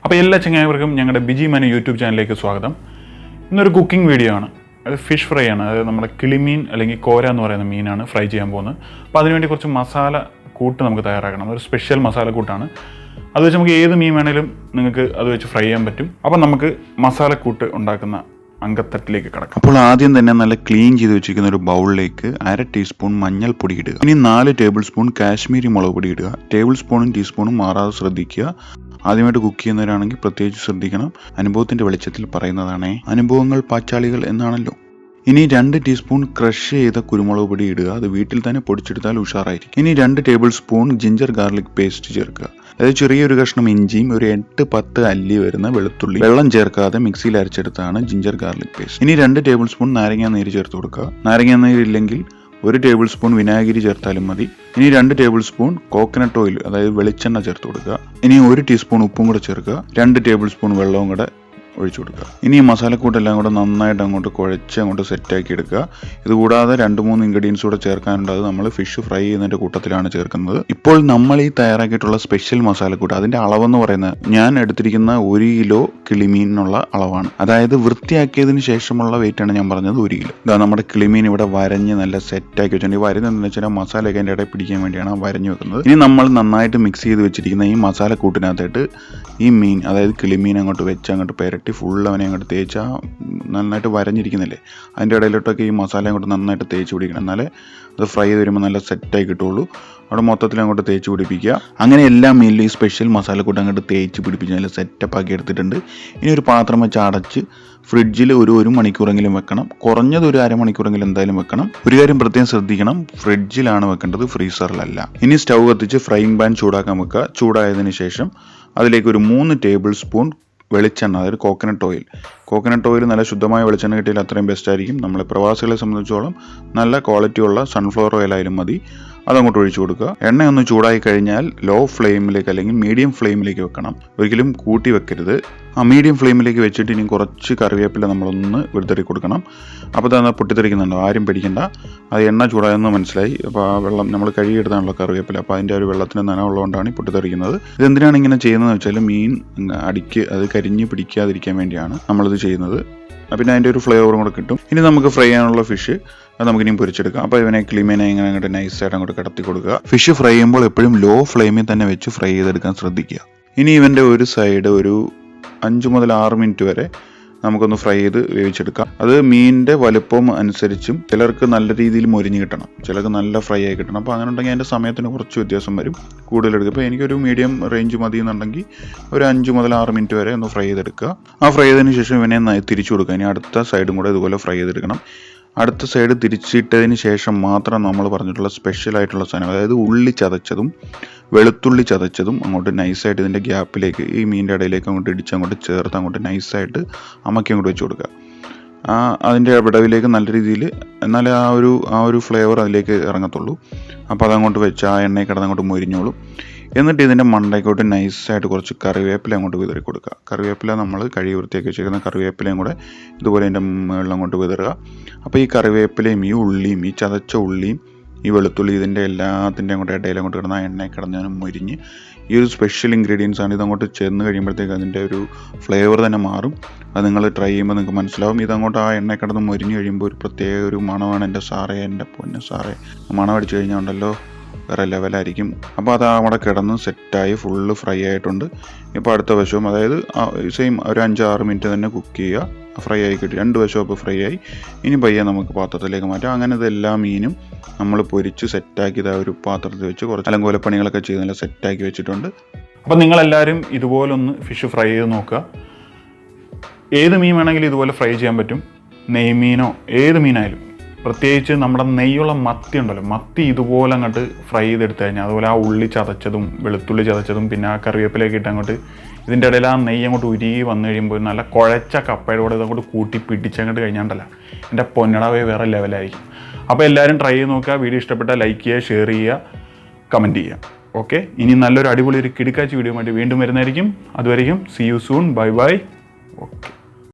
അപ്പോൾ എല്ലാ ചങ്ങായിവർക്കും ഞങ്ങളുടെ ബിജി മനു യൂട്യൂബ് ചാനലിലേക്ക് സ്വാഗതം. ഇന്നൊരു കുക്കിംഗ് വീഡിയോ ആണ്. അത് ഫിഷ് ഫ്രൈ ആണ്. അതായത് നമ്മുടെ കിളിമീൻ അല്ലെങ്കിൽ കോര എന്ന് പറയുന്ന മീനാണ് ഫ്രൈ ചെയ്യാൻ പോകുന്നത്. അപ്പോൾ അതിനുവേണ്ടി കുറച്ച് മസാല കൂട്ട് നമുക്ക് തയ്യാറാക്കണം. ഒരു സ്പെഷ്യൽ മസാല കൂട്ടാണ്. അത് വെച്ച് നമുക്ക് ഏത് മീൻ വേണേലും നിങ്ങൾക്ക് അത് വെച്ച് ഫ്രൈ ചെയ്യാൻ പറ്റും. അപ്പോൾ നമുക്ക് മസാലക്കൂട്ട് ഉണ്ടാക്കുന്ന അങ്കത്തട്ടിലേക്ക് കിടക്കാം. അപ്പോൾ ആദ്യം തന്നെ നല്ല ക്ലീൻ ചെയ്ത് വെച്ചിരിക്കുന്ന ഒരു ബൗളിലേക്ക് 1/2 ടീസ്പൂൺ മഞ്ഞൾപ്പൊടി ഇടുക. ഇനി 4 ടേബിൾ സ്പൂൺ കാശ്മീരി മുളക് പൊടി ഇടുക. ടേബിൾ സ്പൂണും ടീസ്പൂണും മാറാതെ ശ്രദ്ധിക്കുക. ആദ്യമായിട്ട് കുക്ക് ചെയ്യുന്നവരാണെങ്കിൽ പ്രത്യേകിച്ച് ശ്രദ്ധിക്കണം. അനുഭവത്തിന്റെ വെളിച്ചത്തിൽ പറയുന്നതാണേ. അനുഭവങ്ങൾ പാച്ചാളികൾ എന്നാണല്ലോ. ഇനി 2 ടീസ്പൂൺ ക്രഷ് ചെയ്ത കുരുമുളക് പൊടി ഇടുക. അത് വീട്ടിൽ തന്നെ പൊടിച്ചെടുത്താൽ ഉഷാറായിരിക്കും. ഇനി 2 table spoon ginger garlic paste ചേർക്കുക. അതായത് ചെറിയൊരു കഷ്ണം ഇഞ്ചിയും ഒരു 8-10 അല്ലി വരുന്ന വെളുത്തുള്ളി വെള്ളം ചേർക്കാതെ മിക്സിയിൽ അരച്ചെടുത്താണ് ജിഞ്ചർ ഗാർലിക് പേസ്റ്റ്. ഇനി 2 ടേബിൾ സ്പൂൺ നാരങ്ങാ നീര് ചേർത്ത് കൊടുക്കുക. നാരങ്ങാ നീരില്ലെങ്കിൽ 1 ടേബിൾ സ്പൂൺ വിനാഗിരി ചേർത്താലും മതി. ഇനി 2 ടേബിൾ സ്പൂൺ കോക്കനട്ട് ഓയിൽ അതായത് വെളിച്ചെണ്ണ ചേർത്ത് കൊടുക്കുക. ഇനി 1 ടീസ്പൂൺ ഉപ്പും കൂടെ ചേർക്കുക. 2 ടേബിൾ സ്പൂൺ വെള്ളവും കൂടെ ഒഴിച്ചു കൊടുക്കുക. ഇനി ഈ മസാലക്കൂട്ടെല്ലാം കൂടെ നന്നായിട്ട് അങ്ങോട്ട് കുഴച്ച് അങ്ങോട്ട് സെറ്റാക്കി എടുക്കുക. ഇതുകൂടാതെ 2-3 ഇൻഗ്രീഡിയൻസ് കൂടെ ചേർക്കാനുണ്ട്. അത് നമ്മൾ ഫിഷ് ഫ്രൈ ചെയ്യുന്നതിന്റെ കൂട്ടത്തിലാണ് ചേർക്കുന്നത്. ഇപ്പോൾ നമ്മൾ ഈ തയ്യാറാക്കിയിട്ടുള്ള സ്പെഷ്യൽ മസാലക്കൂട്ട് അതിന്റെ അളവെന്ന് പറയുന്നത് ഞാൻ എടുത്തിരിക്കുന്ന 1 കിലോ കിളിമീനിനുള്ള അളവാണ്. അതായത് വൃത്തിയാക്കിയതിന് ശേഷമുള്ള വെയിറ്റ് ആണ് ഞാൻ പറഞ്ഞത് 1 കിലോ. ഇതാ നമ്മുടെ കിളിമീൻ ഇവിടെ വരഞ്ഞ് നല്ല സെറ്റാക്കി വെച്ചിട്ടുണ്ട്. ഈ വരുന്നതെന്ന് വെച്ചാൽ മസാലയൊക്കെ അതിൻ്റെ ഇടയിൽ പിടിക്കാൻ വേണ്ടിയാണ് വരഞ്ഞു വെക്കുന്നത്. ഇനി നമ്മൾ നന്നായിട്ട് മിക്സ് ചെയ്ത് വെച്ചിരിക്കുന്ന ഈ മസാലക്കൂട്ടിനകത്തായിട്ട് ഈ മീൻ അതായത് കിളിമീൻ അങ്ങോട്ട് വെച്ച് അങ്ങോട്ട് പെരട്ടി ഫുൾ അവനെ അങ്ങോട്ട് തേച്ചാൽ നന്നായിട്ട് വരഞ്ഞിരിക്കുന്നില്ലേ, അതിൻ്റെ ഇടയിലോട്ടൊക്കെ ഈ മസാല അങ്ങോട്ട് നന്നായിട്ട് തേച്ച് പിടിക്കണം. എന്നാലേ അത് ഫ്രൈ ചെയ്ത് വരുമ്പോൾ നല്ല സെറ്റായി കിട്ടുള്ളൂ. അവിടെ മൊത്തത്തിൽ അങ്ങോട്ട് തേച്ച് പിടിപ്പിക്കുക. അങ്ങനെ എല്ലാ മീനിലും ഈ സ്പെഷ്യൽ മസാലക്കൂട്ട് അങ്ങോട്ട് തേച്ച് പിടിപ്പിച്ച് നല്ല സെറ്റപ്പ് ആക്കി എടുത്തിട്ടുണ്ട്. ഇനി ഒരു പാത്രം വെച്ച് അടച്ച് ഫ്രിഡ്ജിൽ ഒരു മണിക്കൂറെങ്കിലും വെക്കണം. കുറഞ്ഞത് ഒരു അരമണിക്കൂറെങ്കിലും എന്തായാലും വെക്കണം. ഒരു കാര്യം പ്രത്യേകം ശ്രദ്ധിക്കണം, ഫ്രിഡ്ജിലാണ് വെക്കേണ്ടത്, ഫ്രീസറിലല്ല. ഇനി സ്റ്റൗ കത്തിച്ച് ഫ്രൈയിങ് പാൻ ചൂടാക്കാൻ വെക്കുക. ചൂടായതിനു ശേഷം അതിലേക്ക് ഒരു 3 ടേബിൾ സ്പൂൺ വെളിച്ചെണ്ണ അതായത് കോക്കനട്ട് ഓയിൽ നല്ല ശുദ്ധമായ വെളിച്ചെണ്ണ കിട്ടിയാൽ അത്രയും ബെസ്റ്റ് ആയിരിക്കും. നമ്മളെ പ്രവാസികളെ സംബന്ധിച്ചോളം നല്ല ക്വാളിറ്റിയുള്ള സൺഫ്ലവർ ഓയിൽ ആയാലും മതി. അതങ്ങോട്ട് ഒഴിച്ചു കൊടുക്കുക. എണ്ണയൊന്ന് ചൂടായി കഴിഞ്ഞാൽ ലോ ഫ്ലെയിമിലേക്ക് അല്ലെങ്കിൽ മീഡിയം ഫ്ലെയിമിലേക്ക് വെക്കണം. ഒരിക്കലും കൂട്ടി വെക്കരുത്. മീഡിയം ഫ്ലെയിമിലേക്ക് വെച്ചിട്ട് ഇനി കുറച്ച് കറിവേപ്പില നമ്മളൊന്ന് വിടുതറി കൊടുക്കണം. അപ്പോൾ തന്നെ പൊട്ടിത്തെറിക്കുന്നുണ്ടോ, ആരും പേടിക്കണ്ട. അത് എണ്ണ ചൂടായെന്ന് മനസ്സിലായി. അപ്പോൾ ആ വെള്ളം നമ്മൾ കഴുകിയെടുത്താണല്ലോ കറിവേപ്പില. അപ്പോൾ അതിൻ്റെ ഒരു വെള്ളത്തിന് നനവുള്ളതുകൊണ്ടാണ് ഈ പൊട്ടിത്തെറിക്കുന്നത്. ഇതെന്തിനാണ് ഇങ്ങനെ ചെയ്യുന്നതെന്ന് വെച്ചാൽ മീൻ അടിക്ക് അത് കരിഞ്ഞ് പിടിക്കാതിരിക്കാൻ വേണ്ടിയാണ് നമ്മളിത് ചെയ്യുന്നത്. പിന്നെ അതിൻ്റെ ഒരു ഫ്ലേവറും കൂടെ കിട്ടും. ഇനി നമുക്ക് ഫ്രൈ ചെയ്യാനുള്ള ഫിഷ് അത് നമുക്കിനിയും പൊരിച്ചെടുക്കാം. അപ്പോൾ ഇവനെ ക്ലീമീനെ ഇങ്ങനെ അങ്ങോട്ട് നൈസായിട്ട് അങ്ങോട്ട് കിടത്തി കൊടുക്കുക. ഫിഷ് ഫ്രൈ ചെയ്യുമ്പോൾ എപ്പോഴും ലോ ഫ്ലെയിമിൽ തന്നെ വെച്ച് ഫ്രൈ ചെയ്തെടുക്കാൻ ശ്രദ്ധിക്കുക. ഇനി ഇവൻ്റെ ഒരു സൈഡ് ഒരു 5 മുതൽ 6 മിനിറ്റ് വരെ നമുക്കൊന്ന് ഫ്രൈ ചെയ്ത് വേവിച്ചെടുക്കാം. അത് മീനിൻ്റെ വലുപ്പം അനുസരിച്ചും ചിലർക്ക് നല്ല രീതിയിൽ മൊരിഞ്ഞ് കിട്ടണം, ചിലർക്ക് നല്ല ഫ്രൈ ആയി കിട്ടണം. അപ്പോൾ അങ്ങനെ ഉണ്ടെങ്കിൽ അതിൻ്റെ സമയത്തിന് കുറച്ച് വ്യത്യാസം വരും, കൂടുതലെടുക്കുക. ഇപ്പോൾ എനിക്കൊരു മീഡിയം റേഞ്ച് മതി എന്നുണ്ടെങ്കിൽ ഒരു 5 മുതൽ 6 മിനിറ്റ് വരെ ഒന്ന് ഫ്രൈ ചെയ്തെടുക്കുക. ആ ഫ്രൈ ചെയ്തതിന് ശേഷം ഇവനെ തിരിച്ചു കൊടുക്കുക. ഇനി അടുത്ത സൈഡും കൂടെ ഇതുപോലെ ഫ്രൈ ചെയ്തെടുക്കണം. അടുത്ത സൈഡ് തിരിച്ചിട്ടതിന് ശേഷം മാത്രം നമ്മൾ പറഞ്ഞിട്ടുള്ള സ്പെഷ്യൽ ആയിട്ടുള്ള സാധനം അതായത് ഉള്ളി ചതച്ചതും വെളുത്തുള്ളി ചതച്ചതും അങ്ങോട്ട് നൈസായിട്ട് ഇതിൻ്റെ ഗ്യാപ്പിലേക്ക് ഈ മീനിൻ്റെ ഇടയിലേക്ക് അങ്ങോട്ട് ഇടിച്ച് അങ്ങോട്ട് ചേർത്ത് അങ്ങോട്ട് നൈസായിട്ട് അമ്മയ്ക്ക് അങ്ങോട്ട് വെച്ച് കൊടുക്കുക. അതിൻ്റെ വിടവിലേക്ക് നല്ല രീതിയിൽ, എന്നാലേ ആ ഒരു ഫ്ലേവർ അതിലേക്ക് ഇറങ്ങത്തുള്ളൂ. അപ്പോൾ അതങ്ങോട്ട് വെച്ച് ആ എണ്ണയിൽ കിടന്ന് അങ്ങോട്ട് മൊരിഞ്ഞോളും. എന്നിട്ട് ഇതിൻ്റെ മണ്ടയ്ക്കോട്ട് നൈസായിട്ട് കുറച്ച് കറിവേപ്പില അങ്ങോട്ട് വിതറി കൊടുക്കുക. കറിവേപ്പില നമ്മൾ കഴുകി വൃത്തിയാക്കി വെച്ചിരിക്കുന്ന കറിവേപ്പിലയും കൂടെ ഇതുപോലെ ഇതിൻ്റെ മുകളിൽ അങ്ങോട്ട് വിതറുക. അപ്പോൾ ഈ കറിവേപ്പിലയും ഈ ഉള്ളിയും ഈ ചതച്ച ഉള്ളിയും ഈ വെളുത്തുള്ളി ഇതിൻ്റെ എല്ലാത്തിൻ്റെയും കൂടെ ഇടയിൽ അങ്ങോട്ട് കിടന്ന് ആ എണ്ണയിൽ കിടന്ന് മൊരിഞ്ഞ് ഈ ഒരു സ്പെഷ്യൽ ഇൻഗ്രീഡിയൻസ് ആണ്. ഇതങ്ങോട്ട് ചെന്ന് കഴിയുമ്പോഴത്തേക്ക് അതിൻ്റെ ഒരു ഫ്ലേവർ തന്നെ മാറും. അത് നിങ്ങൾ ട്രൈ ചെയ്യുമ്പോൾ നിങ്ങൾക്ക് മനസ്സിലാവും. ഇതങ്ങോട്ട് ആ എണ്ണയിൽ കിടന്ന് മൊരിഞ്ഞ് കഴിയുമ്പോൾ ഒരു പ്രത്യേക ഒരു മണമാണ്. എൻ്റെ സാറേ, എൻ്റെ പൊന്നെ സാറേ, മണം അടിച്ചു കഴിഞ്ഞാൽ ഉണ്ടല്ലോ വേറെ ലെവലായിരിക്കും. അപ്പോൾ അത് അവിടെ കിടന്ന് സെറ്റായി ഫുള്ള് ഫ്രൈ ആയിട്ടുണ്ട്. ഇപ്പോൾ അടുത്ത വശവും അതായത് സെയിം ഒരു 5-6 മിനിറ്റ് തന്നെ കുക്ക് ചെയ്യുക. ഫ്രൈ ആയി കിട്ടി, 2 വശവും ഇപ്പോൾ ഫ്രൈ ആയി. ഇനി പയ്യെ നമുക്ക് പാത്രത്തിലേക്ക് മാറ്റാം. അങ്ങനെ ഇതെല്ലാ മീനും നമ്മൾ പൊരിച്ച് സെറ്റാക്കിയത് ആ ഒരു പാത്രത്തിൽ വെച്ച് കുറച്ച് അലങ്കോലപ്പണികളൊക്കെ ചെയ്ത് നല്ല സെറ്റാക്കി വെച്ചിട്ടുണ്ട്. അപ്പോൾ നിങ്ങളെല്ലാവരും ഇതുപോലൊന്ന് ഫിഷ് ഫ്രൈ ചെയ്ത് നോക്കുക. ഏത് മീൻ വേണമെങ്കിലും ഇതുപോലെ ഫ്രൈ ചെയ്യാൻ പറ്റും. നെയ്മീനോ ഏത് മീനായാലും, പ്രത്യേകിച്ച് നമ്മുടെ നെയ്യുള്ള മത്തി ഉണ്ടല്ലോ, മത്തി ഇതുപോലെ അങ്ങോട്ട് ഫ്രൈ ചെയ്തെടുത്ത് കഴിഞ്ഞാൽ അതുപോലെ ആ ഉള്ളി ചതച്ചതും വെളുത്തുള്ളി ചതച്ചതും പിന്നെ ആ കറിവേപ്പിലേക്ക് ഇട്ട് അങ്ങോട്ട് ഇതിൻ്റെ ഇടയിൽ ആ നെയ്യ് അങ്ങോട്ട് ഉരുകി വന്നു കഴിയുമ്പോൾ നല്ല കുഴച്ച കപ്പയുടെ കൂടെ ഇതങ്ങോട്ട് കൂട്ടി പിടിച്ചങ്ങോട്ട് കഴിഞ്ഞാണ്ടല്ല എൻ്റെ പൊന്നടവേ വേറെ ലെവലായിരിക്കും. അപ്പോൾ എല്ലാവരും ട്രൈ ചെയ്ത് നോക്കുക. വീഡിയോ ഇഷ്ടപ്പെട്ടാൽ ലൈക്ക് ചെയ്യുക, ഷെയർ ചെയ്യുക, കമൻറ്റ് ചെയ്യുക. ഓക്കെ, ഇനി നല്ലൊരു അടിപൊളി ഒരു കിടുക്കാച്ചി വീഡിയോ ആയിട്ട് വീണ്ടും വരുന്നതായിരിക്കും. അതുവരെയും see you soon. Bye bye. Okay.